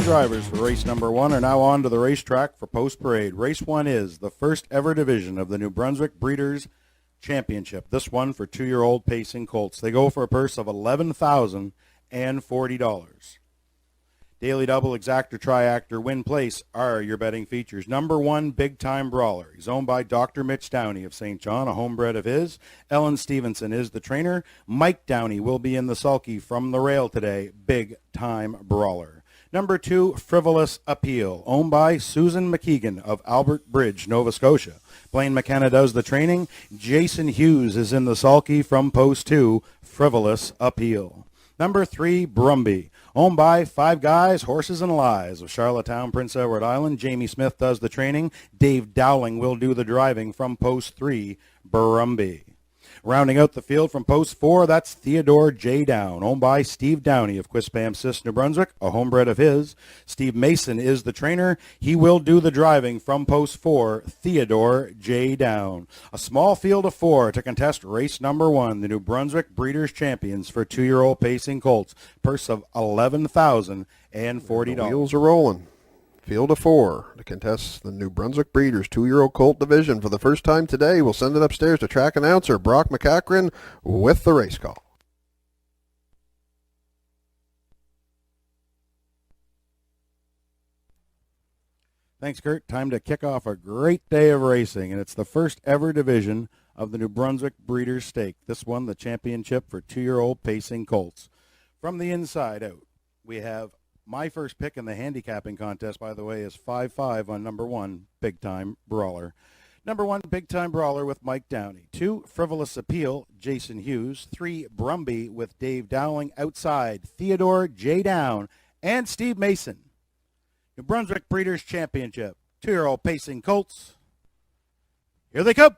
drivers for race number 1 are now on to the racetrack for post-parade. Race 1 is the first ever division of the New Brunswick Breeders' Championship. This one for 2-year-old pacing colts. They go for a purse of $11,040. Daily Double, Exactor, Triactor, Win Place are your betting features. Number 1, Big Time Brawler. He's owned by Dr. Mitch Downey of St. John, a homebred of his. Ellen Stevenson is the trainer. Mike Downey will be in the sulky from the rail today. Big Time Brawler. Number 2, Frivolous Appeal, owned by Susan McKeegan of Albert Bridge, Nova Scotia. Blaine McKenna does the training. Jason Hughes is in the sulky from Post 2, Frivolous Appeal. Number 3, Brumby, owned by Five Guys, Horses and Lies of Charlottetown, Prince Edward Island. Jamie Smith does the training. Dave Dowling will do the driving from Post 3, Brumby. Rounding out the field from Post 4, that's Theodore J. Down, owned by Steve Downey of Quispamsis, New Brunswick, a homebred of his. Steve Mason is the trainer. He will do the driving from Post 4, Theodore J. Down. A small field of 4 to contest race number 1, the New Brunswick Breeders' Champions for 2-year-old pacing colts. Purse of $11,040. The wheels are rolling. Field of 4 to contest the New Brunswick Breeders' 2-year-old colt division. For the first time today, we'll send it upstairs to track announcer Brock McCachran with the race call. Thanks, Kurt. Time to kick off a great day of racing, and it's the first ever division of the New Brunswick Breeders' Stake. This one, the championship for 2-year-old pacing colts. From the inside out, we have my first pick in the handicapping contest, by the way, is 5-5 on number 1, Big Time Brawler. Number 1, Big Time Brawler with Mike Downey. 2, Frivolous Appeal, Jason Hughes. 3, Brumby with Dave Dowling. Outside, Theodore J. Down and Steve Mason. New Brunswick Breeders' Championship, 2-year-old pacing colts. Here they come.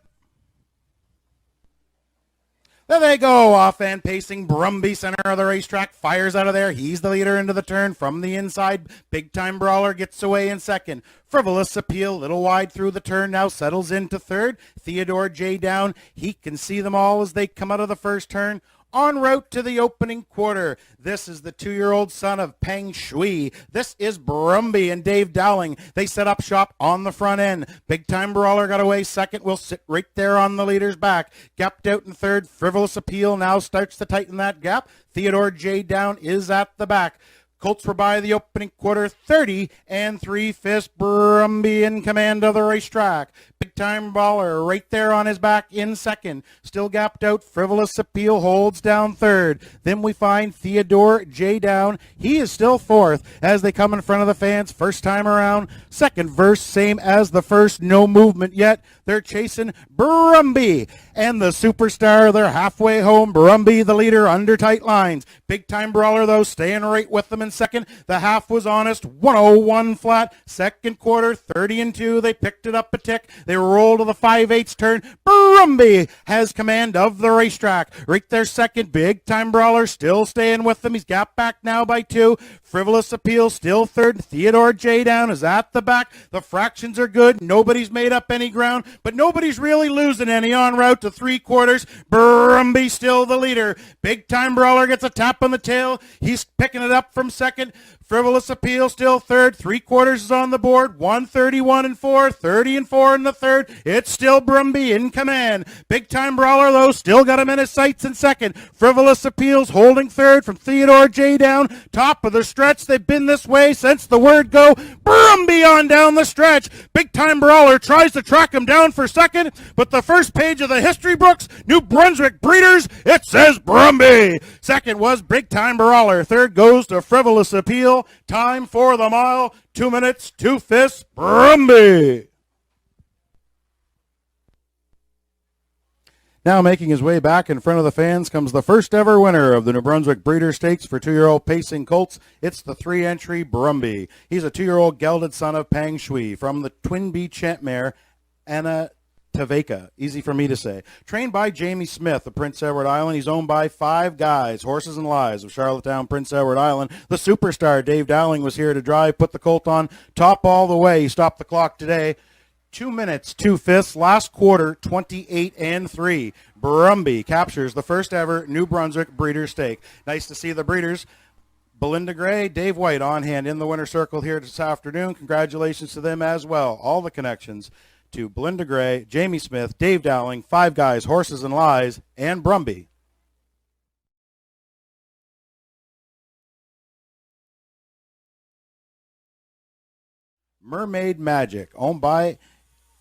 There they go, off-hand pacing. Brumby, center of the racetrack, fires out of there. He's the leader into the turn from the inside. Big Time Brawler gets away in second. Frivolous Appeal, little wide through the turn, now settles into third. Theodore J. Down, he can see them all as they come out of the first turn. En route to the opening quarter. This is the 2-year-old son of Peng Shui. This is Brumby and Dave Dowling. They set up shop on the front end. Big Time Brawler got away second. Will sit right there on the leader's back. Gapped out in third. Frivolous Appeal now starts to tighten that gap. Theodore J. Down is at the back. Colts were by the opening quarter, 30 and 3/5. Brumby in command of the racetrack. Big Time Brawler right there on his back in second. Still gapped out. Frivolous Appeal holds down third. Then we find Theodore J. Down. He is still fourth as they come in front of the fans. First time around. Second verse, same as the first. No movement yet. They're chasing Brumby and the superstar. They're halfway home. Brumby, the leader, under tight lines. Big Time Brawler, though, staying right with them in second. The half was honest. 101 flat. Second quarter, 30 and 2. They picked it up a tick. They roll to the 5/8 turn. Brumby has command of the racetrack. Right there second. Big Time Brawler still staying with them. He's gapped back now by 2. Frivolous Appeal still third. Theodore J. Down is at the back. The fractions are good. Nobody's made up any ground, but nobody's really losing any en route to 3/4. Brumby still the leader. Big Time Brawler gets a tap on the tail. He's picking it up from second. Frivolous Appeal still third. 3/4 is on the board. 131 and 4. 30 and 4 in the third. It's still Brumby in command. Big Time Brawler, though, still got him in his sights in second. Frivolous Appeal's holding third from Theodore J. Down. Top of the stretch. They've been this way since the word go. Brumby on down the stretch. Big Time Brawler tries to track him down for second, but the first page of the history books, New Brunswick Breeders, it says Brumby. Second was Big Time Brawler. Third goes to Frivolous Appeal. Time for the mile, 2 minutes, 2/5, Brumby. Now making his way back in front of the fans comes the first ever winner of the New Brunswick Breeder Stakes for 2-year-old pacing colts. It's the 3-entry Brumby. He's a 2-year-old gelded son of Peng Shui from the Twin Bee champ mare Anna Taveka, easy for me to say. Trained by Jamie Smith of Prince Edward Island. He's owned by Five Guys, Horses and Lies of Charlottetown, Prince Edward Island. The superstar Dave Dowling was here to drive, put the colt on top all the way. He stopped the clock today. 2 minutes, 2/5. Last quarter, 28 and 3. Brumby captures the first ever New Brunswick Breeder Stake. Nice to see the breeders Belinda Gray, Dave White on hand in the winner's circle here this afternoon. Congratulations to them as well. All the connections to Belinda Gray, Jamie Smith, Dave Dowling, Five Guys, Horses and Lies, and Brumby. Mermaid Magic, owned by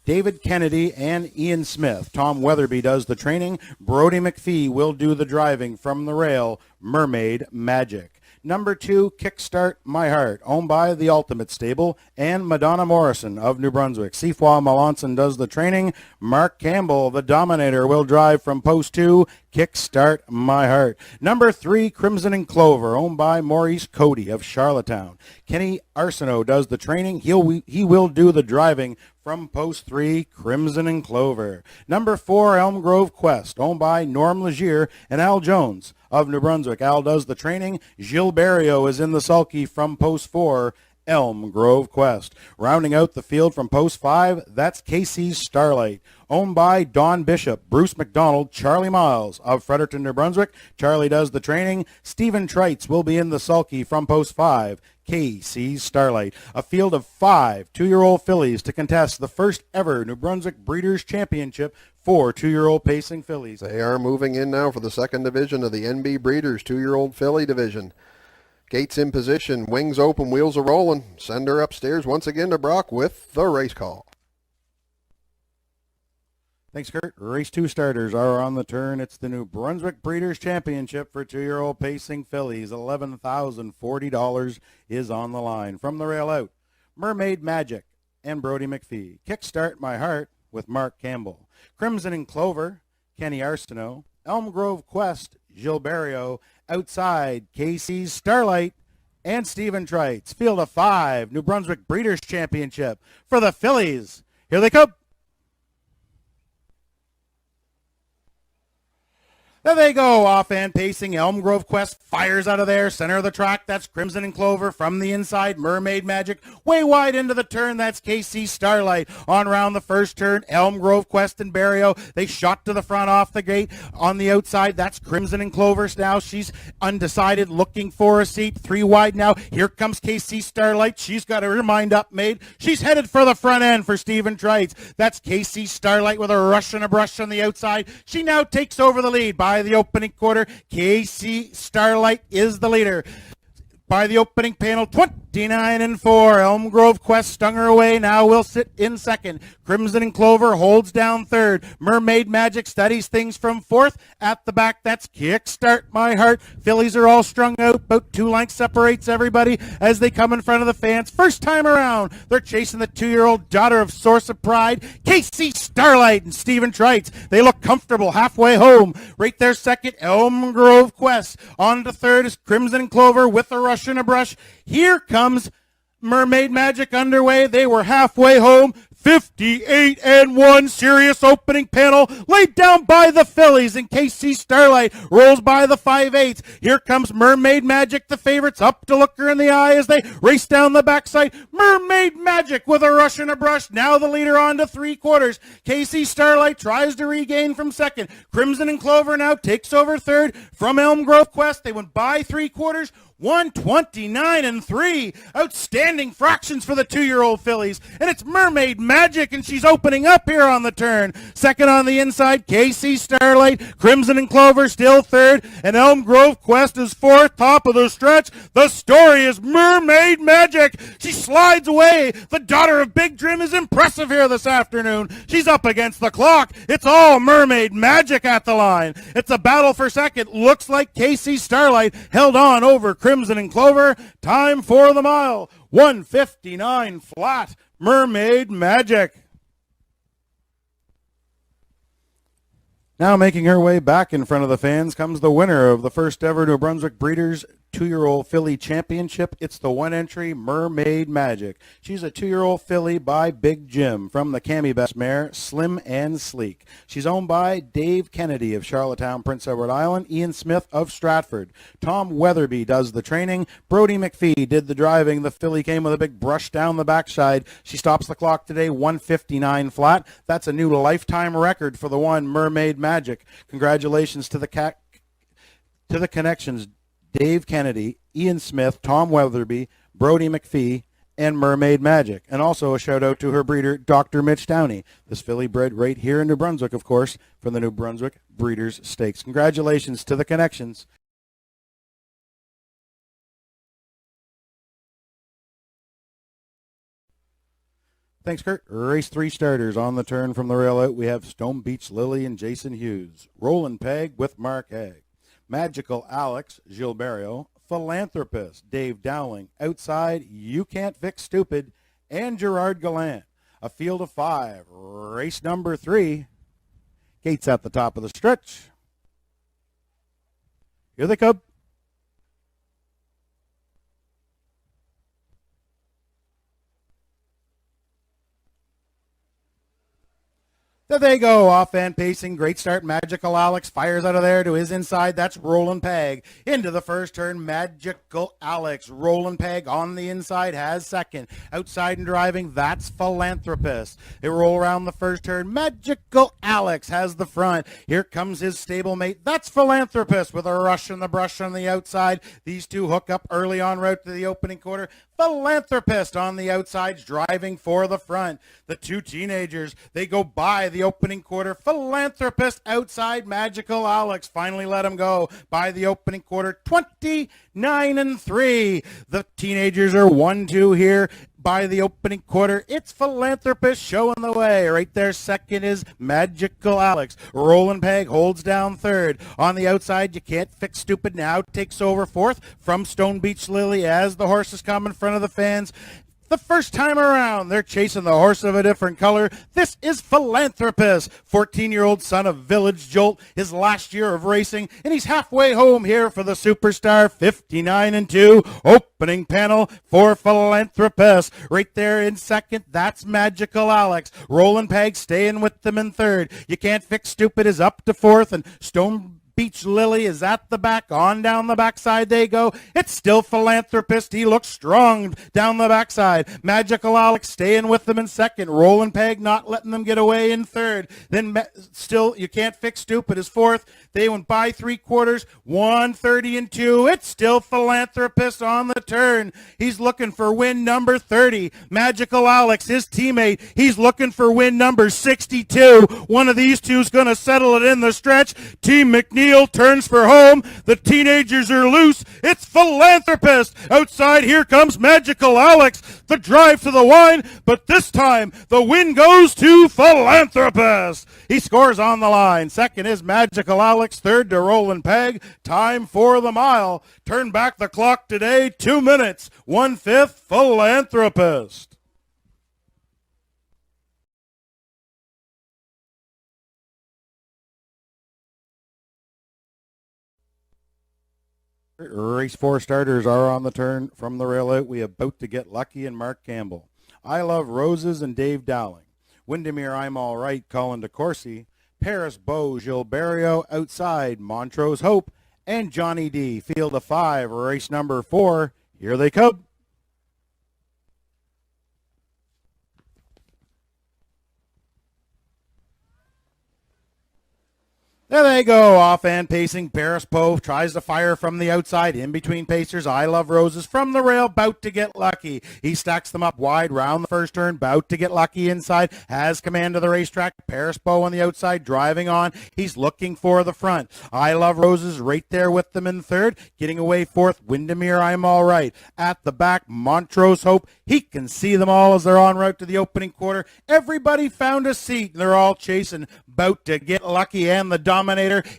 David Kennedy and Ian Smith. Tom Weatherby does the training. Brody McPhee will do the driving from the rail. Mermaid Magic. Number 2, Kickstart My Heart, owned by The Ultimate Stable and Madonna Morrison of New Brunswick. Seafoy Melanson does the training. Mark Campbell, the Dominator, will drive from post 2, Kickstart My Heart. Number 3, Crimson and Clover, owned by Maurice Cody of Charlottetown. Kenny Arsenault does the training. He will do the driving from post 3, Crimson and Clover. Number 4, Elm Grove Quest, owned by Norm Legier and Al Jones of New Brunswick. Al does the training. Gilles Barrio is in the sulky from post 4, Elm Grove Quest. Rounding out the field from post 5, that's KC's Starlight, owned by Don Bishop, Bruce McDonald, Charlie Miles of Fredericton, New Brunswick. Charlie does the training. Stephen Trites will be in the sulky from post 5, KC's Starlight. A field of 5 two-year-old fillies to contest the first ever New Brunswick Breeders' Championship for two-year-old pacing fillies. They are moving in now for the second division of the NB Breeders' two-year-old filly division. Gates in position, wings open, wheels are rolling. Send her upstairs once again to Brock with the race call. Thanks, Kurt. Race 2 starters are on the turn. It's the New Brunswick Breeders' Championship for two-year-old pacing fillies. $11,040 is on the line. From the rail out, Mermaid Magic and Brody McPhee. Kickstart My Heart with Mark Campbell. Crimson and Clover, Kenny Arsenault. Elm Grove Quest, Gilles Barrio. Outside, KC's Starlight and Stephen Trites. Field of 5, New Brunswick Breeders' Championship for the fillies. Here they come. There they go, off-hand pacing. Elm Grove Quest fires out of there. Center of the track, that's Crimson and Clover. From the inside, Mermaid Magic. Way wide into the turn, that's KC Starlight. On round the first turn, Elm Grove Quest and Barrio. They shot to the front off the gate. On the outside, that's Crimson and Clover. Now she's undecided, looking for a seat. 3 wide now. Here comes KC Starlight. She's got her mind up made. She's headed for the front end for Stephen Trites. That's KC Starlight with a rush and a brush on the outside. She now takes over the lead by the opening quarter. KC Starlight is the leader. By the opening panel, 29-4. Elm Grove Quest stung her away. Now will sit in second. Crimson and Clover holds down third. Mermaid Magic studies things from fourth. At the back, that's Kickstart My Heart. Fillies are all strung out. About 2 lengths separates everybody as they come in front of the fans. First time around, they're chasing the 2-year-old daughter of Source of Pride, KC Starlight and Stephen Trites. They look comfortable halfway home. Right there second, Elm Grove Quest. On to third is Crimson and Clover with a rush and a brush. Here comes Mermaid Magic underway. They were halfway home. 58-1 serious opening panel laid down by the fillies, and KC Starlight rolls by the 5/8. Here comes Mermaid Magic, the favorites, up to look her in the eye as they race down the backside. Mermaid Magic with a rush and a brush. Now the leader on to 3/4. KC Starlight tries to regain from second. Crimson and Clover now takes over third from Elm Grove Quest. They went by 3/4. 129-3. Outstanding fractions for the 2-year-old fillies. And it's Mermaid Magic, and she's opening up here on the turn. Second on the inside, KC Starlight. Crimson and Clover still third. And Elm Grove Quest is fourth. Top of the stretch. The story is Mermaid Magic. She slides away. The daughter of Big Trim is impressive here this afternoon. She's up against the clock. It's all Mermaid Magic at the line. It's a battle for second. Looks like KC Starlight held on over Crimson and Clover. Time for the mile. 1:59 flat. Mermaid Magic. Now making her way back in front of the fans comes the winner of the first ever New Brunswick Breeders' 2-year-old filly championship. It's the 1-entry Mermaid Magic. She's a 2-year-old filly by Big Jim from the Cami Best mare, Slim and Sleek. She's owned by Dave Kennedy of Charlottetown, Prince Edward Island, Ian Smith of Stratford. Tom Weatherby does the training. Brody McPhee did the driving. The filly came with a big brush down the backside. She stops the clock today, 1:59 flat. That's a new lifetime record for the one Mermaid Magic. Congratulations to the connections. Dave Kennedy, Ian Smith, Tom Weatherby, Brody McPhee, and Mermaid Magic. And also a shout out to her breeder, Dr. Mitch Downey. This filly bred right here in New Brunswick, of course, from the New Brunswick Breeders' Stakes. Congratulations to the connections. Thanks, Kurt. Race 3 starters on the turn from the rail out. We have Stone Beach Lily and Jason Hughes. Roland Peg with Mark Haig. Magical Alex Gilberto. Philanthropist Dave Dowling. Outside, You Can't Fix Stupid. And Gerard Gallant. A field of 5. Race number 3. Gates at the top of the stretch. Here they come. There they go, off and pacing, great start, Magical Alex fires out of there to his inside, that's Roland Peg. Into the first turn, Magical Alex, Roland Peg on the inside, has second. Outside and driving, that's Philanthropist. They roll around the first turn, Magical Alex has the front. Here comes his stablemate, that's Philanthropist with a rush and the brush on the outside. These two hook up early en route to the opening quarter. Philanthropist on the outsides, driving for the front. The two teenagers, they go by the opening quarter. Philanthropist outside, Magical Alex finally let him go by the opening quarter. 29-3. The teenagers are 1-2 here by the opening quarter. It's Philanthropist showing the way. Right there, second is Magical Alex. Roland Peg holds down third. On the outside, You Can't Fix Stupid now takes over fourth from Stone Beach Lily as the horses come in front of the fans. The first time around, they're chasing the horse of a different color. This is Philanthropist, 14-year-old son of Village Jolt, his last year of racing, and he's halfway home here for the Superstar. 59-2, opening panel for Philanthropist. Right there in second, that's Magical Alex. Roland Peg staying with them in third. You Can't Fix Stupid is up to fourth, and Stone Beach Lily is at the back. On down the backside they go. It's still Philanthropist. He looks strong down the backside. Magical Alex staying with them in second. Roland Peg not letting them get away in third. Then still You Can't Fix Stupid is fourth. They went by 3/4, 130-2. It's still Philanthropist on the turn. He's looking for win number 30. Magical Alex, his teammate, he's looking for win number 62. One of these two is going to settle it in the stretch. Team McNeil turns for home. The teenagers are loose. It's Philanthropist. Outside, here comes Magical Alex. The drive to the wine, but this time the win goes to Philanthropist. He scores on the line. Second is Magical Alex. Third to Roland Peg. Time for the mile. Turn back the clock today. 2 minutes. 1/5 Philanthropist. Race 4 starters are on the turn from the rail out. We About to Get Lucky and Mark Campbell. I Love Roses and Dave Dowling. Windermere I'm All Right, Colin DeCourcy. Paris Beau Gilberto outside, Montrose Hope, and Johnny D. Field of 5, race number 4. Here they come. There they go, off and pacing. Paris Beau tries to fire from the outside, in between pacers. I Love Roses from the rail, About to Get Lucky. He stacks them up wide, round the first turn, About to Get Lucky inside, has command of the racetrack. Paris Beau on the outside, driving on. He's looking for the front. I Love Roses right there with them in third, getting away fourth. Windermere I'm All Right. At the back, Montrose Hope. He can see them all as they're en route to the opening quarter. Everybody found a seat, and they're all chasing About to Get Lucky and the Dominator.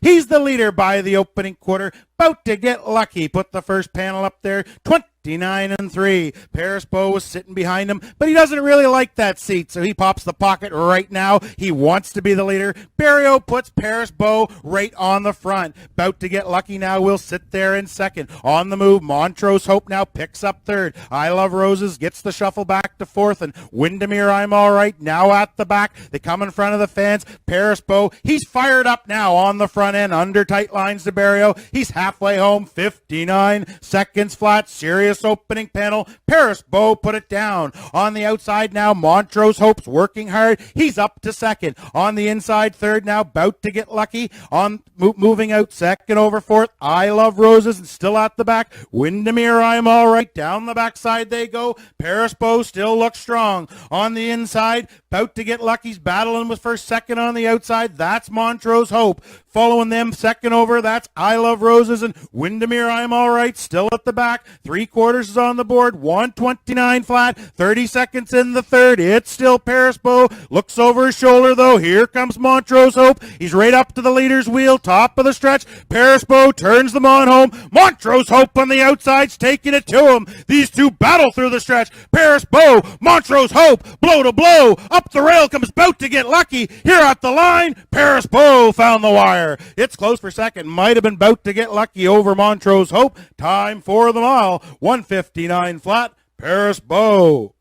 He's the leader by the opening quarter. About to Get Lucky. Put the first panel up there. 29-3. Paris Beau was sitting behind him, but he doesn't really like that seat, so he pops the pocket right now. He wants to be the leader. Barrio puts Paris Beau right on the front. About to Get Lucky now will sit there in second. On the move, Montrose Hope now picks up third. I Love Roses gets the shuffle back to fourth, and Windermere I'm All Right now at the back. They come in front of the fans. Paris Beau, he's fired up now on the front end, under tight lines to Barrio. He's half halfway home, 59 seconds flat. Serious opening panel. Paris Beau put it down. On the outside now, Montrose Hope's working hard. He's up to second. On the inside, third now, about to get lucky. On moving out second over fourth. I Love Roses, and still at the back. Windermere, I'm all right. Down the backside they go. Paris Beau still looks strong. On the inside, about to get lucky. He's battling with first, second on the outside. That's Montrose Hope. Following them, second over, that's I Love Roses, and Windermere, I'm all right, still at the back. 3/4 is on the board, 1:29 flat, 30 seconds in the third. It's still Paris Beau. Looks over his shoulder, though. Here comes Montrose Hope. He's right up to the leader's wheel, top of the stretch. Paris Beau turns them on home. Montrose Hope on the outside's taking it to him. These two battle through the stretch. Paris Beau, Montrose Hope, blow to blow. Up the rail comes Bout to get lucky. Here at the line, Paris Beau found the wire. It's close for second. Might have been Bout to get lucky over Montrose Hope. Time for the mile. 1:59 flat. Paris Beau.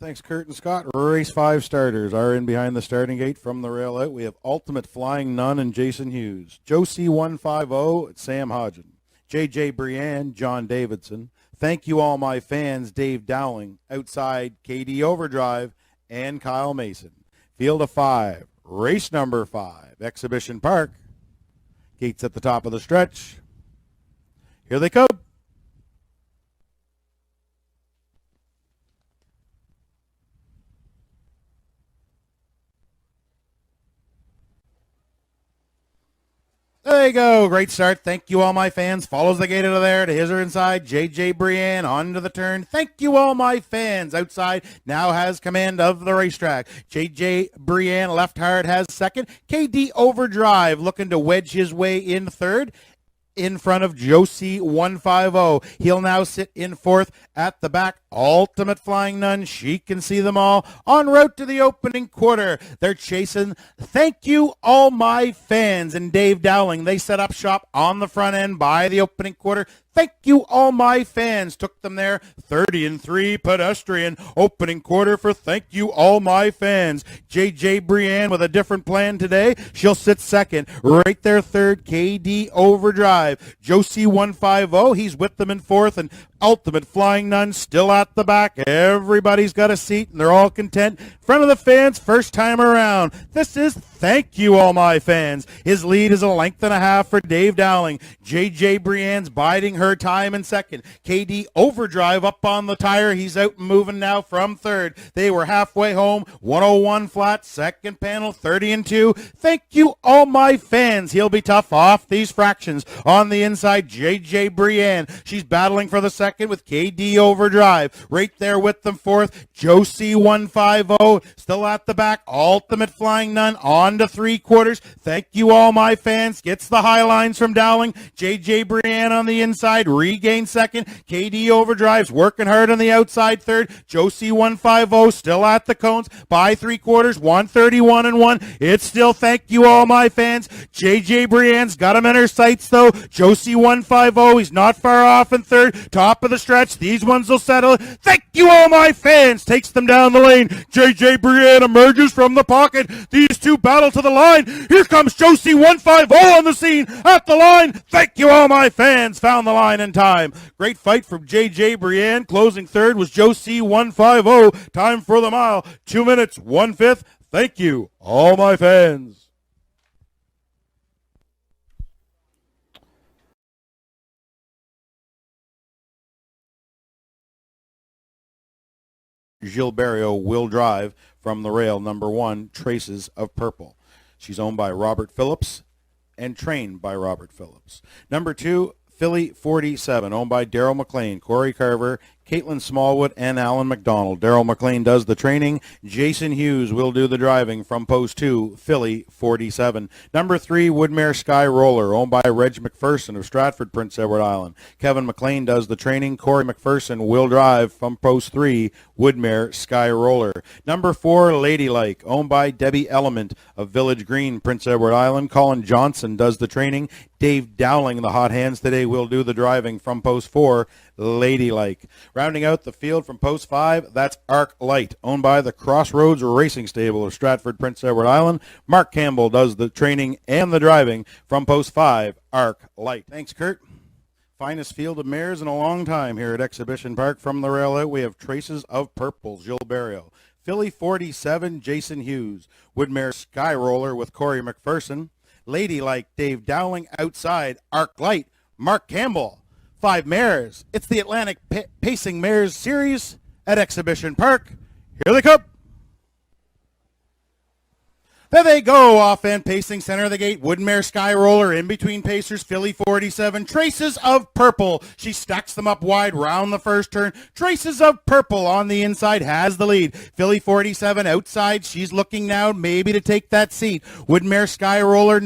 Thanks, Kurt and Scott. Race 5 starters are in behind the starting gate from the rail out. We have Ultimate Flying Nun and Jason Hughes. Josie 150, Sam Hodgen. J.J. Brienne, John Davidson. Thank You All My Fans, Dave Dowling. Outside, KD Overdrive and Kyle Mason. Field of 5, race number 5, Exhibition Park. Gates at the top of the stretch. Here they come. There you go. Great start. Thank you, all my fans. Follows the gate out of there to his or inside. J.J. Brienne onto the turn. Thank you, all my fans. Outside now has command of the racetrack. J.J. Brienne left hard has second. KD Overdrive looking to wedge his way in third. In front of Josie 150. He'll now sit in fourth at the back. Ultimate Flying Nun. She can see them all. En route to the opening quarter. They're chasing Thank You All My Fans and Dave Dowling. They set up shop on the front end by the opening quarter. Thank You All My Fans took them there. 30-3 pedestrian. Opening quarter for Thank You All My Fans. J.J. Brienne with a different plan today. She'll sit second. Right there third, KD Overdrive. Josie 150, he's with them in fourth. And Ultimate Flying Nun still at the back. Everybody's got a seat and they're all content. Front of the fans, first time around. This is Thank You All My Fans. His lead is a length and a half for Dave Dowling. J.J. Brienne's biding her time in second. KD Overdrive up on the tire. He's out and moving now from third. They were halfway home. 101 flat. Second panel, 30-2. Thank You All My Fans. He'll be tough off these fractions. On the inside, J.J. Brienne. She's battling for the second with KD Overdrive. Right there with them fourth. Josie 150. Still at the back. Ultimate Flying Nun on to 3/4. Thank You All My Fans. Gets the high lines from Dowling. J.J. Brienne on the inside. Regains second. KD Overdrive's working hard on the outside third. Josie 150 still at the cones. By 3/4. 131-1. It's still Thank You All My Fans. J.J. Brienne's got him in her sights though. Josie 150. He's not far off in third. Top of the stretch. These ones will settle. Thank You All My Fans takes them down the lane. J.J. Brienne emerges from the pocket. These two battle to the line. Here comes Josie 150 on the scene at the line. Thank You All My Fans found the line in time. Great fight from J.J. Brienne. Closing third was Josie 150. Time for the mile. 2 minutes, 1/5. Thank You All My Fans. Gilberto will drive from the rail. Number 1, Traces of Purple. She's owned by Robert Phillips and trained by Robert Phillips. Number 2, Philly 47, owned by Daryl McLean, Corey Carver, Caitlin Smallwood, and Alan McDonald. Daryl McLean does the training. Jason Hughes will do the driving from post 2, Philly 47. Number 3, Woodmere Sky Roller, owned by Reg McPherson of Stratford, Prince Edward Island. Kevin McLean does the training. Corey McPherson will drive from post 3, Woodmere Sky Roller. Number 4, Ladylike, owned by Debbie Element of Village Green, Prince Edward Island. Colin Johnson does the training. Dave Dowling, the hot hands today, will do the driving from post 4, Ladylike. Rounding out the field from post 5, that's Arc Light, owned by the Crossroads Racing Stable of Stratford, Prince Edward Island. Mark Campbell does the training and the driving from post 5, Arc Light. Thanks, Kurt. Finest field of mares in a long time here at Exhibition Park. From the rail out, we have Traces of Purple, Gilles Barrio. Filly 47, Jason Hughes. Woodmare Sky Roller with Corey McPherson. Ladylike, Dave Dowling. Outside, Arc Light, Mark Campbell. 5 mares. It's the Atlantic Pacing Mares Series at Exhibition Park. Here they come. There they go, off and pacing center of the gate. Woodmare Sky Roller in between pacers. Filly 47. Traces of Purple. She stacks them up wide round the first turn. Traces of Purple on the inside has the lead. Filly 47 outside. She's looking now maybe to take that seat. Woodmare Sky Roller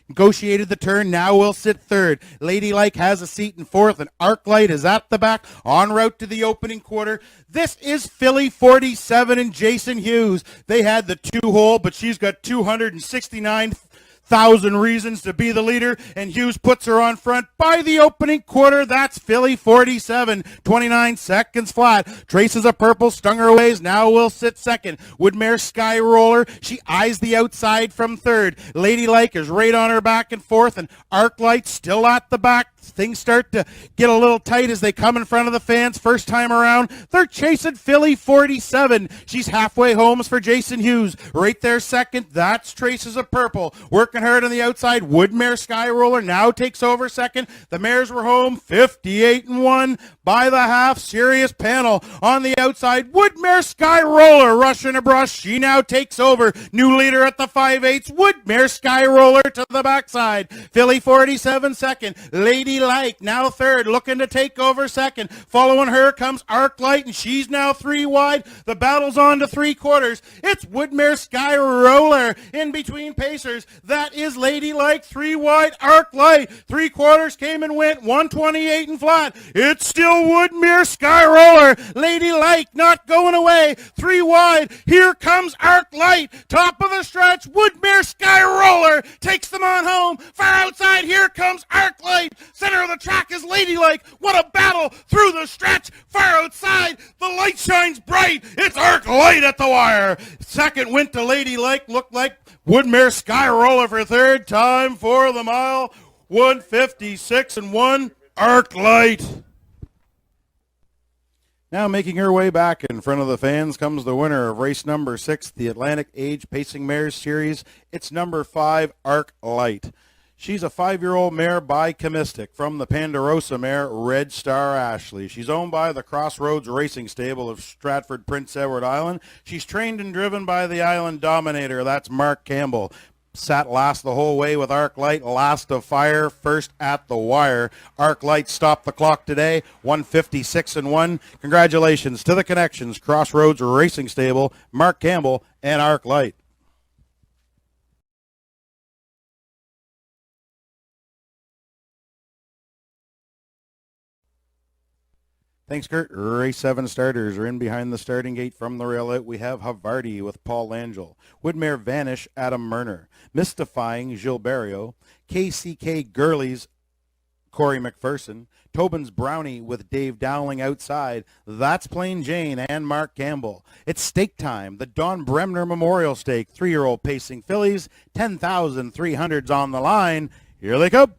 negotiated the turn, now will sit third. Ladylike has a seat in fourth, and Arclight is at the back, en route to the opening quarter. This is Filly 47 and Jason Hughes. They had the 2-hole, but she's got 269,000 reasons to be the leader, and Hughes puts her on front by the opening quarter. That's Filly 47, 29 seconds flat. Traces of Purple stung her ways, now will sit second. Woodmare Sky Roller, she eyes the outside from third. Ladylike is right on her back and fourth, and Arclight still at the back. Things start to get a little tight as they come in front of the fans first time around. They're chasing Filly 47. She's halfway home for Jason Hughes. Right there second, that's Traces of Purple. Working hard on the outside. Woodmare Sky Roller now takes over second. The mares were home 58-1 by the half. Serious panel on the outside. Woodmare Sky Roller rushing a brush. She now takes over. New leader at the 5/8. Woodmare Sky Roller to the backside. Filly 47 second. Ladylike now third, looking to take over second. Following her comes Arclight, and she's now 3 wide. The battle's on to 3/4. It's Woodmare Sky Roller in between pacers. That is Ladylike, 3 wide. Arclight, 3/4 came and went, 128 and flat. It's still Woodmare Sky Roller. Ladylike not going away, 3 wide. Here comes Arclight, top of the stretch. Woodmare Sky Roller takes them on home. Far outside, here comes Arclight. Center of the track is Ladylike. What a battle through the stretch. Far outside, the light shines bright. It's Arclight at the wire. Second went to Ladylike. Looked like Woodmare Sky Roller for third. Time for the mile. 156-1. Arclight. Now making her way back in front of the fans comes the winner of race number 6, the Atlantic Age Pacing Mares Series. It's number 5, Arclight. She's a 5-year-old mare by Comistic from the Ponderosa mare, Red Star Ashley. She's owned by the Crossroads Racing Stable of Stratford, Prince Edward Island. She's trained and driven by the Island Dominator. That's Mark Campbell. Sat last the whole way with Arclight, last of fire, first at the wire. Arclight stopped the clock today, 156-1. Congratulations to the Connections, Crossroads Racing Stable, Mark Campbell, and Arclight. Thanks, Kurt. Race 7 starters are in behind the starting gate from the rail out. We have Havarti with Paul Angel. Woodmare Vanish, Adam Murner. Mystifying, Gilles Barrio. KCK Gurley's Corey McPherson. Tobin's Brownie with Dave Dowling outside. That's Plain Jane and Mark Campbell. It's stake time. The Don Bremner Memorial Stake. 3-year-old pacing fillies. 10,300's on the line. Here they come.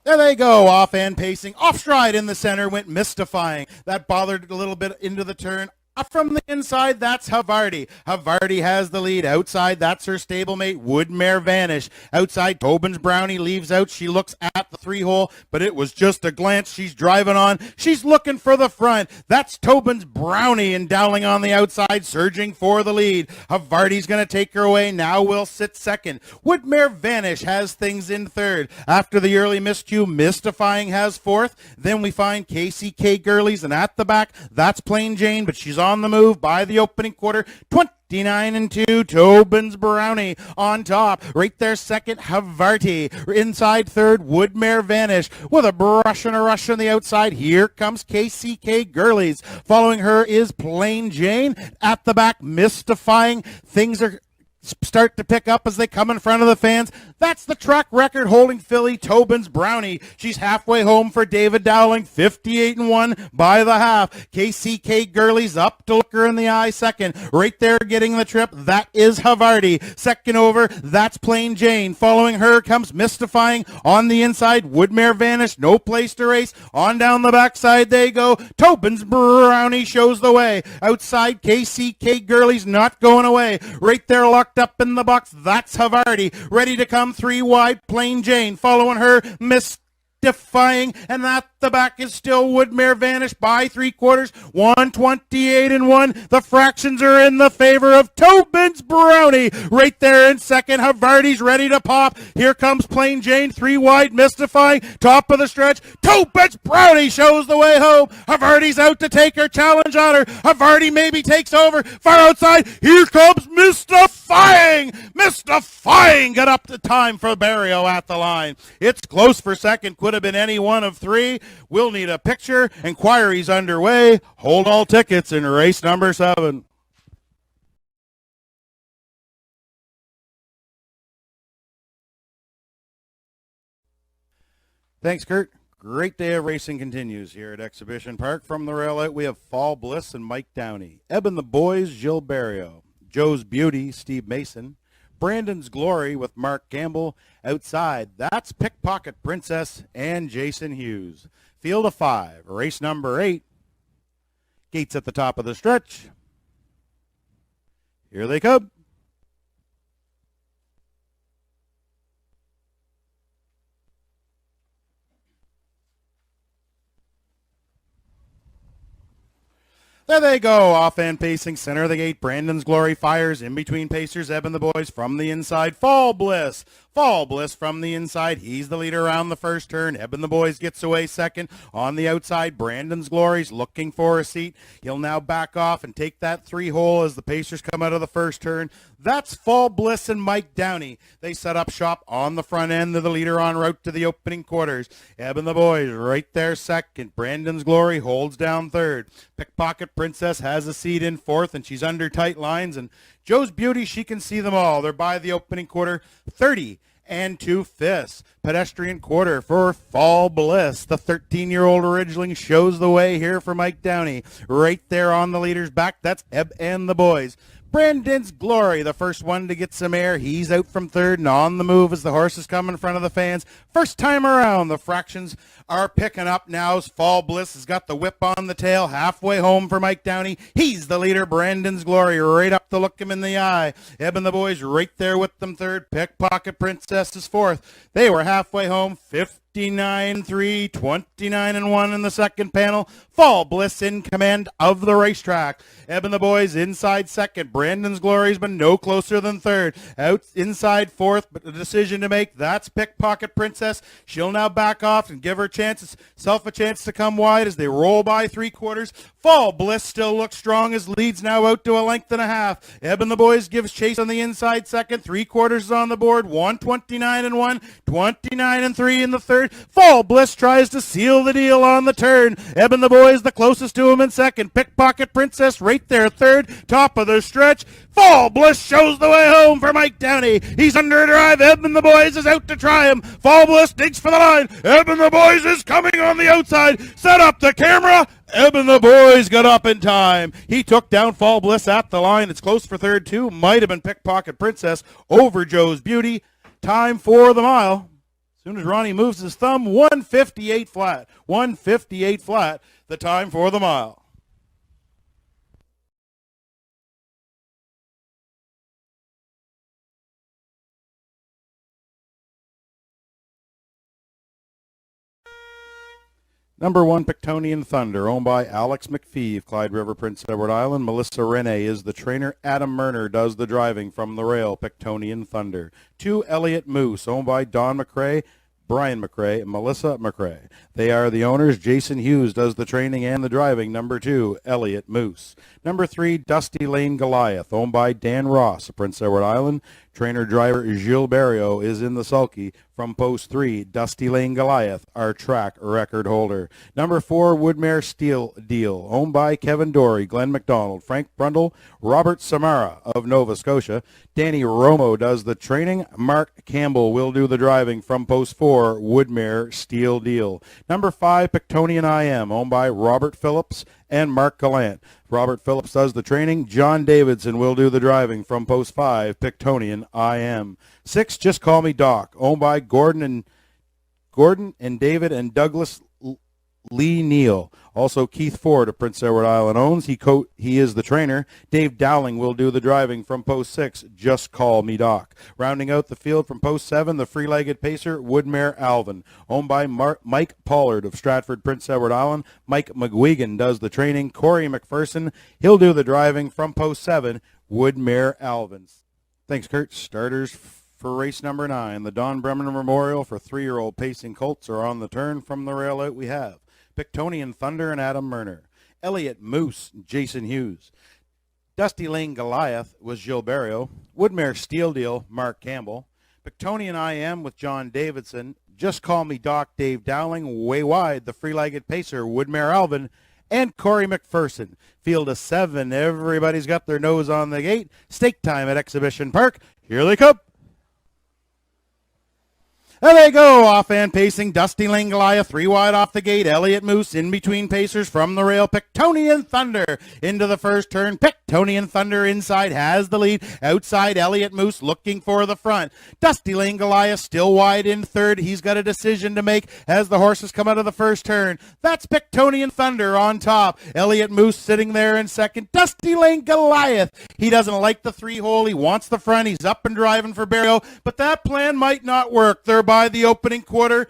There they go, off and pacing. Off stride in the center went Mystifying. That bothered a little bit into the turn. Up from the inside, that's Havarti. Havarti has the lead. Outside, that's her stablemate, Woodmare Vanish. Outside, Tobin's Brownie leaves out. She looks at the 3-hole, but it was just a glance. She's driving on. She's looking for the front. That's Tobin's Brownie, and Dowling on the outside, surging for the lead. Havarti's going to take her away. Now will sit second. Woodmare Vanish has things in third. After the early miscue, Mystifying has fourth. Then we find KCK Gurley's, and at the back, that's Plain Jane, but she's on the move by the opening quarter. 29-2, Tobin's Brownie on top. Right there second, Havarti. Inside third, Woodmare Vanish with a brush and a rush on the outside. Here comes KCK Gurley's. Following her is Plain Jane. At the back, Mystifying. Things are start to pick up as they come in front of the fans. That's the track record holding filly Tobin's Brownie. She's halfway home for David Dowling, 58-1 by the half. KCK Gurley's up to look her in the eye second. Right there getting the trip, that is Havarti. Second over, that's Plain Jane. Following her comes Mystifying on the inside. Woodmere Vanish, no place to race. On down the backside they go. Tobin's Brownie shows the way. Outside, KCK Gurley's not going away. Right there locked up in the box, that's Havarti. Ready to come three wide, Plain Jane. Following her, Mystifying, and at the back is still Woodmere Vanish by 3/4, 128-1. The fractions are in the favor of Tobin's Brownie. Right there in second, Havarti's ready to pop. Here comes Plain Jane, three wide, Mystifying, top of the stretch. Tobin's Brownie shows the way home. Havarti's out to take her challenge on her. Havarti maybe takes over. Far outside, here comes Mystifying. Mystifying got up to time for Barrio at the line. It's close for second, could have been any one of three. We'll need a picture. Inquiries underway. Hold all tickets in race number 7. Thanks, Kurt. Great day of racing continues here at Exhibition Park. From the rail out, we have Fall Bliss and Mike Downey. Eben the Boys, Gilles Barrio. Joe's Beauty, Steve Mason. Brandon's Glory with Mark Campbell. Outside, that's Pickpocket Princess and Jason Hughes. Field of 5, race number 8. Gates at the top of the stretch. Here they come. There they go, off and pacing, center of the gate. Brandon's Glory fires in between pacers. Eben the Boys from the inside. Fall Bliss from the inside. He's the leader around the first turn. Eben the Boys gets away second. On the outside, Brandon's Glory's looking for a seat. He'll now back off and take that 3-hole as the pacers come out of the first turn. That's Fall Bliss and Mike Downey. They set up shop on the front end of the leader en route to the opening quarters. Eben the Boys right there second. Brandon's Glory holds down third. Pickpocket Princess has a seat in fourth, and she's under tight lines. And Joe's Beauty, she can see them all. They're by the opening quarter, 30 2/5. Pedestrian quarter for Fall Bliss. The 13-year-old originally shows the way here for Mike Downey. Right there on the leader's back, that's Eb and the Boys. Brandon's Glory, the first one to get some air. He's out from third and on the move as the horses come in front of the fans. First time around, the fractions are picking up now as Fall Bliss has got the whip on the tail. Halfway home for Mike Downey. He's the leader, Brandon's Glory, right up to look him in the eye. Eb and the Boys right there with them third. Pickpocket Princess is fourth. They were halfway home, 59-3, 29-1 in the second panel. Fall Bliss in command of the racetrack. Eb and the Boys inside second. Brandon's Glory's been no closer than third. Out inside fourth, but the decision to make, that's Pickpocket Princess. She'll now back off and give herself a chance to come wide as they roll by 3/4. Fall Bliss still looks strong as leads now out to a length and a half. Eb and the Boys gives chase on the inside second. 3/4 is on the board. 129-1, 29-3 in the third. Fall Bliss tries to seal the deal on the turn. Eb and the Boys the closest to him in second. Pickpocket Princess right there third. Top of the stretch. Fall Bliss shows the way home for Mike Downey. He's under drive. Eb and the Boys is out to try him. Fall Bliss digs for the line. Eb and the Boys is coming on the outside. Set up the camera. Eb and the Boys got up in time. He took down Fall Bliss at the line. It's close for third too. Might have been Pickpocket Princess over Joe's Beauty. Time for the mile. As soon as Ronnie moves his thumb, 158 flat. 158 flat, the time for the mile. Number 1, Pictonian Thunder, owned by Alex McPhee, Clyde River, Prince Edward Island. Melissa Rene is the trainer. Adam Murner does the driving from the rail, Pictonian Thunder. 2, Elliott Moose, owned by Don McRae, Brian McRae, and Melissa McRae. They are the owners. Jason Hughes does the training and the driving. Number 2, Elliott Moose. Number 3, Dusty Lane Goliath, owned by Dan Ross of Prince Edward Island. Trainer driver Gilles Barrio is in the sulky from post 3. Dusty Lane Goliath, our track record holder. Number 4, Woodmere Steel Deal, owned by Kevin Dory, Glenn McDonald, Frank Brundle, Robert Samara of Nova Scotia. Danny Romo does the training. Mark Campbell will do the driving from post 4, Woodmere Steel Deal. Number 5, Pictonian IM, owned by Robert Phillips and Mark Gallant. Robert Phillips does the training. John Davidson will do the driving from post 5, Pictonian IM. 6, Just Call Me Doc, owned by Gordon and David and Douglas Lee Neal. Also Keith Ford of Prince Edward Island owns. He is the trainer. Dave Dowling will do the driving from post 6, Just Call Me Doc. Rounding out the field from post 7, the free-legged pacer, Woodmere Alvin, owned by Mike Pollard of Stratford, Prince Edward Island. Mike McGuigan does the training. Corey McPherson, he'll do the driving from post 7, Woodmere Alvins. Thanks, Kurt. Starters for race number 9. The Don Bremner Memorial for 3-year-old pacing colts are on the turn. From the rail out we have Pictonian Thunder and Adam Murner. Elliott Moose, Jason Hughes. Dusty Lane Goliath was Gilles Barrio. Woodmere Steel Deal, Mark Campbell. Pictonian IM with John Davidson. Just Call Me Doc, Dave Dowling. Way Wide, the free-legged pacer, Woodmere Alvin. And Corey McPherson. Field of 7. Everybody's got their nose on the gate. Stake time at Exhibition Park. Here they come. There they go, off-hand pacing, Dusty Lane Goliath, 3 wide off the gate, Elliott Moose in between pacers from the rail, Pictonian Thunder into the first turn, Pictonian Thunder inside has the lead, outside Elliott Moose looking for the front, Dusty Lane Goliath still wide in third, he's got a decision to make as the horses come out of the first turn, that's Pictonian Thunder on top, Elliott Moose sitting there in second, Dusty Lane Goliath, he doesn't like the 3-hole, he wants the front, he's up and driving for Barrio, but that plan might not work, they're by the opening quarter.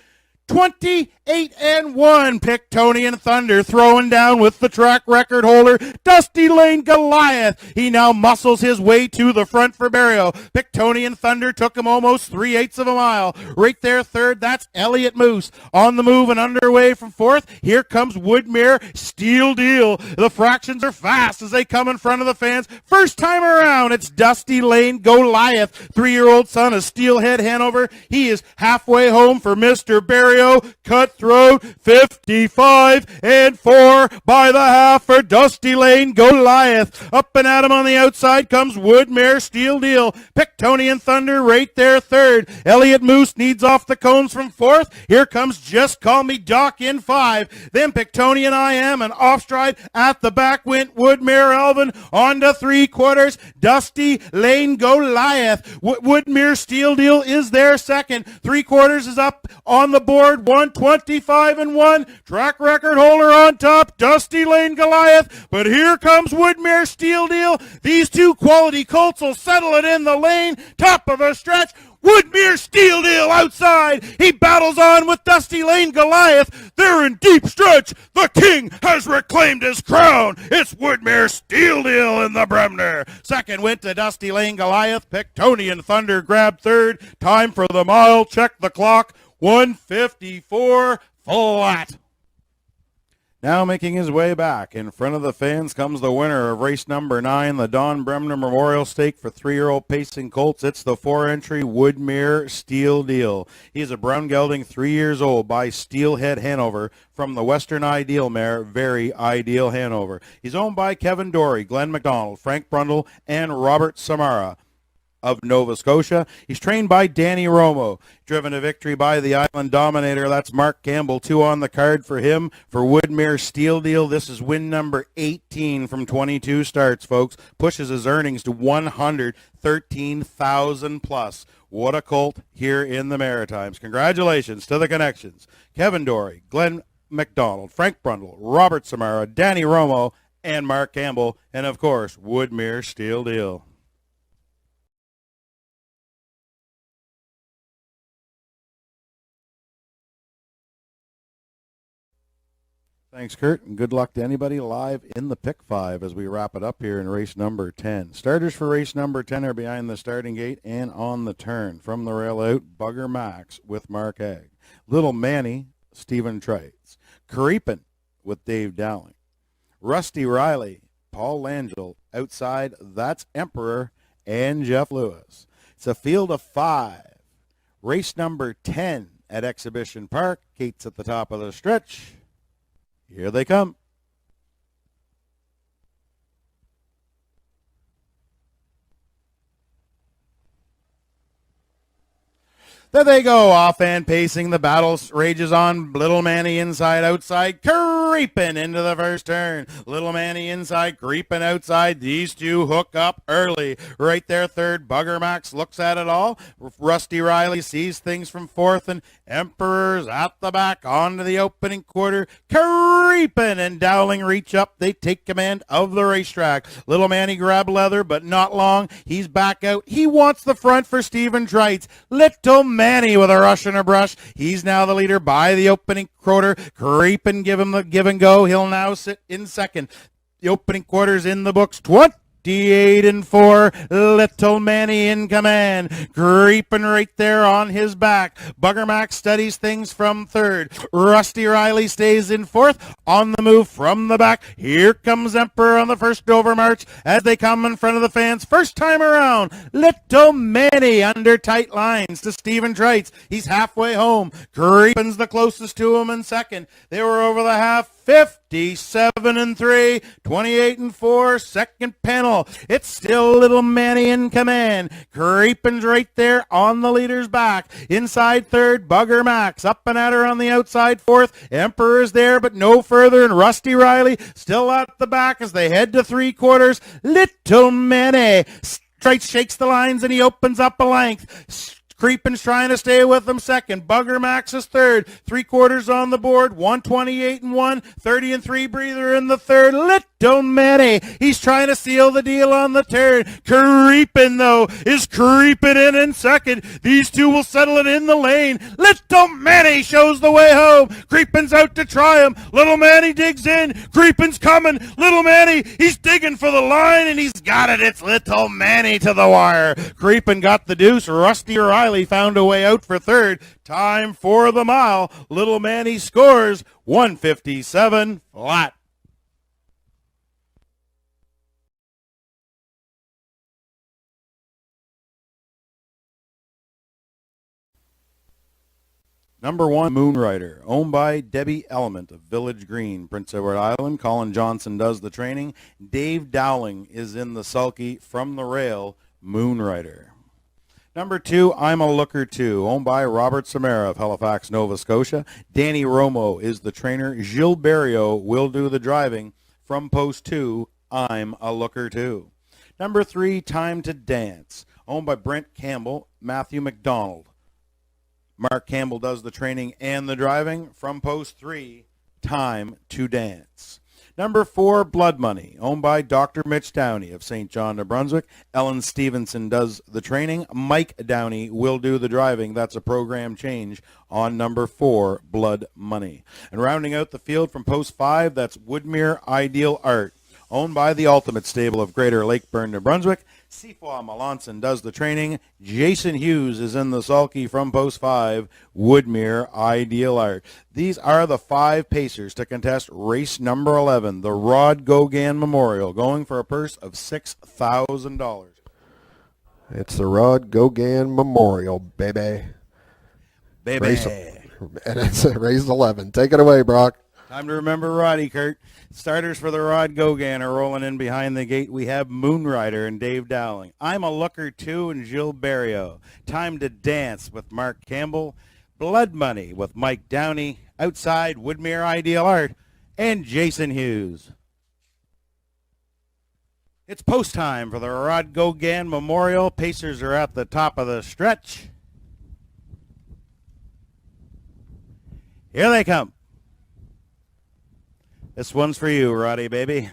28-1, Pictonian Thunder throwing down with the track record holder, Dusty Lane Goliath. He now muscles his way to the front for Barrio. Pictonian Thunder took him almost 3/8 of a mile. Right there, third, that's Elliott Moose. On the move and underway from fourth, here comes Woodmere Steel Deal. The fractions are fast as they come in front of the fans. First time around, it's Dusty Lane Goliath, 3-year-old son of Steelhead Hanover. He is halfway home for Mr. Barrio. Cutthroat, 55-4 by the half for Dusty Lane Goliath. Up and at him on the outside comes Woodmere Steel Deal. Pictonian Thunder right there third. Elliott Moose needs off the cones from fourth. Here comes Just Call Me Doc in 5. Then Pictonian IM and off stride at the back went Woodmere Alvin on to 3/4. Dusty Lane Goliath. Woodmere Steel Deal is there second. 3/4 is up on the board. 125-1. Track record holder on top, Dusty Lane Goliath. But here comes Woodmere Steel Deal. These two quality colts will settle it in the lane. Top of the stretch. Woodmere Steel Deal outside. He battles on with Dusty Lane Goliath. They're in deep stretch. The king has reclaimed his crown. It's Woodmere Steel Deal in the Bremner. Second went to Dusty Lane Goliath. Pictonian Thunder grabbed third. Time for the mile. Check the clock. 154 flat. Now making his way back in front of the fans comes the winner of race number 9, the Don Bremner Memorial Stake for 3-year-old pacing colts. It's the 4-entry Woodmere Steel Deal. He is a brown gelding, 3 years old, by Steelhead Hanover from the Western Ideal mare, Very Ideal Hanover. He's owned by Kevin Dory, Glenn McDonald, Frank Brundle, and Robert Samara of Nova Scotia. He's trained by Danny Romo, driven to victory by the Island Dominator. That's Mark Campbell. 2 on the card for him. For Woodmere Steel Deal, this is win number 18 from 22 starts, folks. Pushes his earnings to 113,000 plus. What a colt here in the Maritimes. Congratulations to the connections. Kevin Dory, Glenn McDonald, Frank Brundle, Robert Samara, Danny Romo, and Mark Campbell, and of course, Woodmere Steel Deal. Thanks, Kurt, and good luck to anybody live in the Pick 5 as we wrap it up here in race number 10. Starters for race number 10 are behind the starting gate and on the turn. From the rail out, Bugger Max with Mark Egg. Little Manny, Stephen Trites. Creepin' with Dave Dowling. Rusty Riley, Paul Langell. Outside, that's Emperor and Jeff Lewis. It's a field of 5. Race number 10 at Exhibition Park. Gates at the top of the stretch. Here they come. There they go, off and pacing. The battle rages on. Little Manny inside, outside, creeping into the first turn. Little Manny inside, creeping outside. These two hook up early. Right there, third. Bugger Max looks at it all. Rusty Riley sees things from fourth, and Emperor's at the back onto the opening quarter. Creeping and Dowling reach up. They take command of the racetrack. Little Manny grab leather, but not long. He's back out. He wants the front for Stephen Trites. Little Manny with a rush and a brush. He's now the leader by the opening quarter. Creeping, give him the give and go. He'll now sit in second. The opening quarter's in the books. 28-4. Little Manny in command. Creeping right there on his back. Bugger Max studies things from third. Rusty Riley stays in fourth. On the move from the back. Here comes Emperor on the first over march as they come in front of the fans. First time around. Little Manny under tight lines to Stephen Trites. He's halfway home. Creeping's the closest to him in second. They were over the half. 57-3, 28-4, second panel. It's still Little Manny in command. Creeping's right there on the leader's back. Inside third, Bugger Max. Up and at her on the outside fourth. Emperor's there, but no further. And Rusty Riley still at the back as they head to three quarters. Little Manny. Trites shakes the lines and he opens up a length. Creepin's trying to stay with them second. Bugger Max is third. Three quarters on the board. 128-1. 30-3 breather in the third. Little Manny. He's trying to seal the deal on the turn. Creepin, though, is creeping in second. These two will settle it in the lane. Little Manny shows the way home. Creepin's out to try him. Little Manny digs in. Creepin's coming. Little Manny, he's digging for the line, and he's got it. It's Little Manny to the wire. Creepin got the deuce. Rusty Riley found a way out for third. Time for the mile. Little Manny scores 157 flat. Number 1, Moonrider, owned by Debbie Element of Village Green, Prince Edward Island. Colin Johnson does the training. Dave Dowling is in the sulky from the rail, Moonrider. Number 2, I'm a Looker Too, owned by Robert Samara of Halifax, Nova Scotia. Danny Romo is the trainer. Gilles Berriot will do the driving. From post 2, I'm a Looker Too. Number 3, Time to Dance, owned by Brent Campbell, Matthew McDonald. Mark Campbell does the training and the driving. From post 3, Time to Dance. Number 4, Blood Money, owned by Dr. Mitch Downey of St. John, New Brunswick. Ellen Stevenson does the training. Mike Downey will do the driving. That's a program change on number 4, Blood Money. And rounding out the field from post 5, that's Woodmere Ideal Art, owned by the Ultimate Stable of Greater Lakeburn, New Brunswick. Sifois Melanson does the training. Jason Hughes is in the sulky from post 5, Woodmere Ideal Art. These are the 5 pacers to contest race number 11, the Rod Gauguin Memorial, going for a purse of $6,000. It's the Rod Gauguin Memorial, baby. And it's race 11. Take it away, Brock. Time to remember Roddy, Kurt. Starters for the Rod Gauguin are rolling in behind the gate. We have Moonrider and Dave Dowling. I'm a Looker Too and Gilles Berriot. Time to Dance with Mark Campbell. Blood Money with Mike Downey. Outside, Woodmere Ideal Art and Jason Hughes. It's post time for the Rod Gauguin Memorial. Pacers are at the top of the stretch. Here they come. This one's for you, Roddy, baby.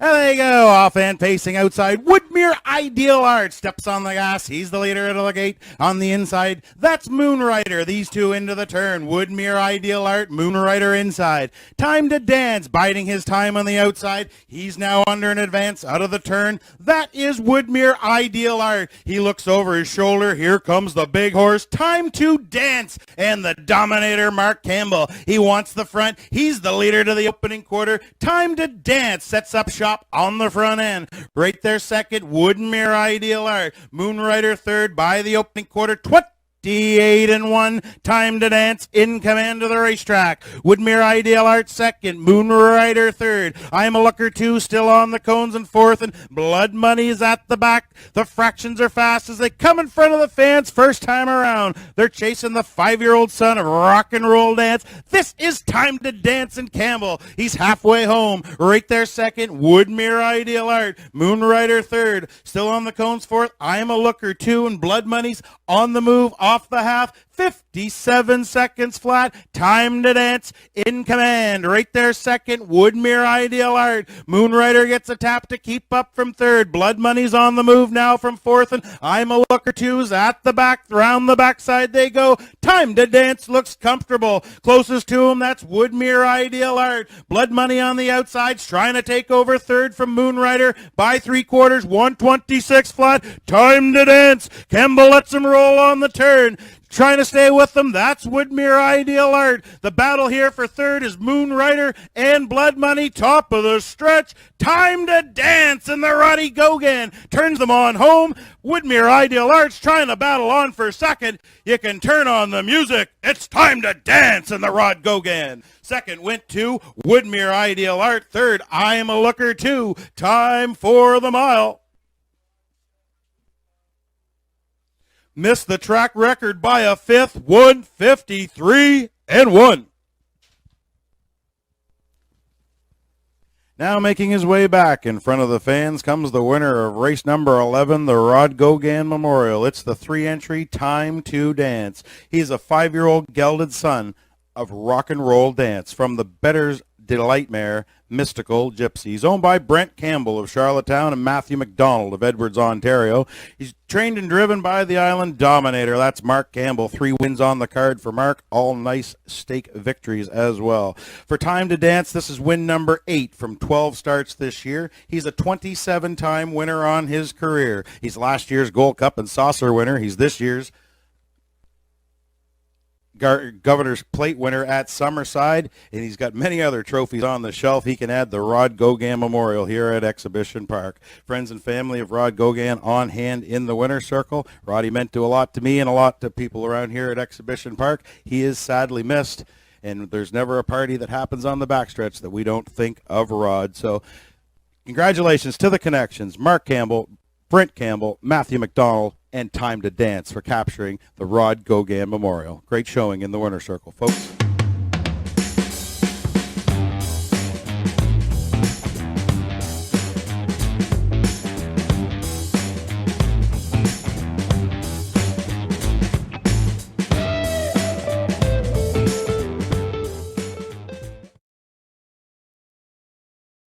And there you go, off and pacing outside. Woodmere Ideal Art steps on the gas. He's the leader out of the gate. On the inside, that's Moonrider. These two into the turn. Woodmere Ideal Art, Moonrider inside. Time to Dance, biding his time on the outside. He's now under an advance out of the turn. That is Woodmere Ideal Art. He looks over his shoulder. Here comes the big horse. Time to Dance. And the dominator, Mark Campbell. He wants the front. He's the leader to the opening quarter. Time to Dance sets up shop on the front end. Right there second second, Woodmere Ideal Art. Moonrider third by the opening quarter, 28-1. Time to Dance in command of the racetrack. Woodmere Ideal Art second. Moonrider third. I'm a Looker two still on the cones in fourth, and Blood Money is at the back. The fractions are fast as they come in front of the fans first time around. They're chasing the 5-year-old son of Rock and Roll Dance. This is Time to Dance in Campbell. He's halfway home. Right there second. Woodmere Ideal Art. Moonrider third. Still on the cones fourth. I'm a Looker two, and Blood Money's on the move off the half. 57 seconds flat. Time to Dance in command. Right there second. Woodmere Ideal Art. Moonrider gets a tap to keep up from third. Blood Money's on the move now from fourth, and I'm a Looker two's at the back. Round the backside they go. Time to Dance looks comfortable. Closest to him, that's Woodmere Ideal Art. Blood Money on the outside's trying to take over third from Moonrider by 3/4. 126 flat. Time to Dance. Campbell lets him roll on the turn. Trying to stay with them, that's Woodmere Ideal Art. The battle here for third is Moonrider and Blood Money, top of the stretch. Time to Dance, and the Roddy Gogan turns them on home. Woodmere Ideal Art's trying to battle on for second. You can turn on the music. It's Time to Dance, and the Rod Gogan. Second went to Woodmere Ideal Art. Third, I'm a Looker two. Time for the mile. Missed the track record by a fifth, 153-1. Now making his way back in front of the fans comes the winner of race number 11, the Rod Gogan Memorial. It's the 3-entry Time to Dance. He's a 5-year-old gelded son of Rock and Roll Dance from the Better's Delight mare, Mystical Gypsies, owned by Brent Campbell of Charlottetown and Matthew McDonald of Edwards, Ontario. He's trained and driven by the Island Dominator. That's Mark Campbell. 3 wins on the card for Mark. All nice stake victories as well. For Time to Dance, this is win number 8 from 12 starts this year. He's a 27-time winner on his career. He's last year's Gold Cup and Saucer winner. He's this year's Governor's Plate winner at Summerside, and he's got many other trophies on the shelf. He can add the Rod Gogan Memorial here at Exhibition Park. Friends and family of Rod Gogan on hand in the winner's circle. Roddy meant to a lot to me and a lot to people around here at Exhibition Park. He is sadly missed, and there's never a party that happens on the backstretch that we don't think of Rod. So congratulations to the connections, Mark Campbell, Brent Campbell, Matthew McDonald, and Time to Dance for capturing the Rod Gogan Memorial. Great showing in the winner's circle, folks.